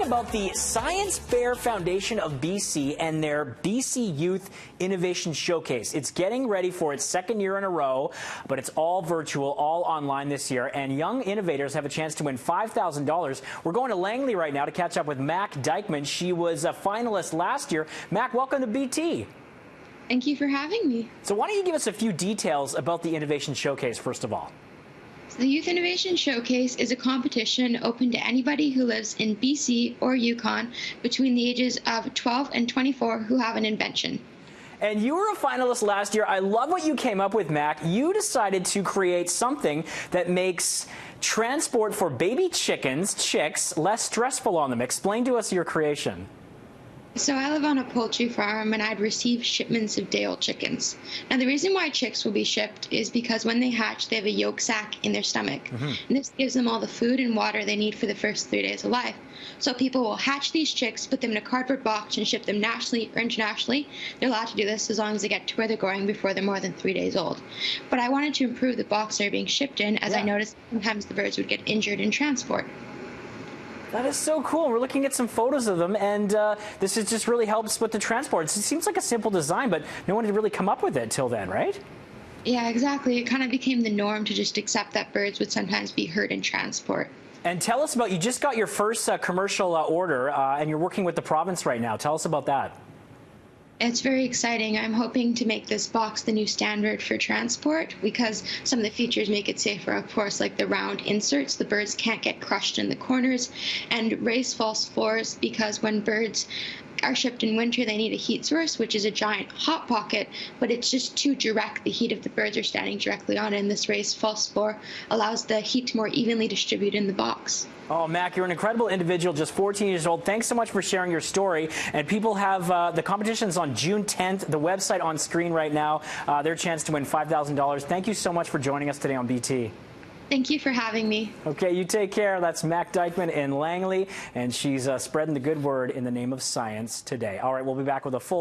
about the Science Fair Foundation of BC and their BC Youth Innovation Showcase. It's getting ready for its second year in a row, but it's all virtual, all online this year, and young innovators have a chance to win $5,000. We're going to Langley right now to catch up with Mac Dykman. She was a finalist last year. Mac, welcome to BT. Thank you for having me. So why don't you give us a few details about the Innovation Showcase, first of all? The Youth Innovation Showcase is a competition open to anybody who lives in BC or Yukon between the ages of 12 and 24 who have an invention. And you were a finalist last year. I love what you came up with, Mac. You decided to create something that makes transport for baby chicks, less stressful on them. Explain to us your creation. So I live on a poultry farm, and I'd receive shipments of day-old chickens. Now, the reason why chicks will be shipped is because when they hatch, they have a yolk sac in their stomach. And this gives them all the food and water they need for the first 3 days of life. So people will hatch these chicks, put them in a cardboard box, and ship them nationally or internationally. They're allowed to do this as long as they get to where they're going before they're more than 3 days old. But I wanted to improve the box they're being shipped in, as I noticed sometimes the birds would get injured in transport. That is so cool. We're looking at some photos of them, and this is just really helps with the transport. It seems like a simple design, but no one had really come up with it till then, right? Yeah, exactly. It kind of became the norm to just accept that birds would sometimes be hurt in transport. And tell us about, you just got your first commercial order, and you're working with the province right now. Tell us about that. It's very exciting. I'm hoping to make this box the new standard for transport because some of the features make it safer, of course, like the round inserts. The birds can't get crushed in the corners, and raised false floors because when birds are shipped in winter, they need a heat source, which is a giant hot pocket, but it's just too direct. The heat of the birds are standing directly on it, and this raised false floor allows the heat to more evenly distribute in the box. Oh, Mac, you're an incredible individual, just 14 years old. Thanks so much for sharing your story. And people have the competition's on June 10th. The website on screen right now. Their chance to win $5,000. Thank you so much for joining us today on BT. Thank you for having me. Okay, you take care. That's Mac Dykman in Langley, and she's spreading the good word in the name of science today. All right, we'll be back with a full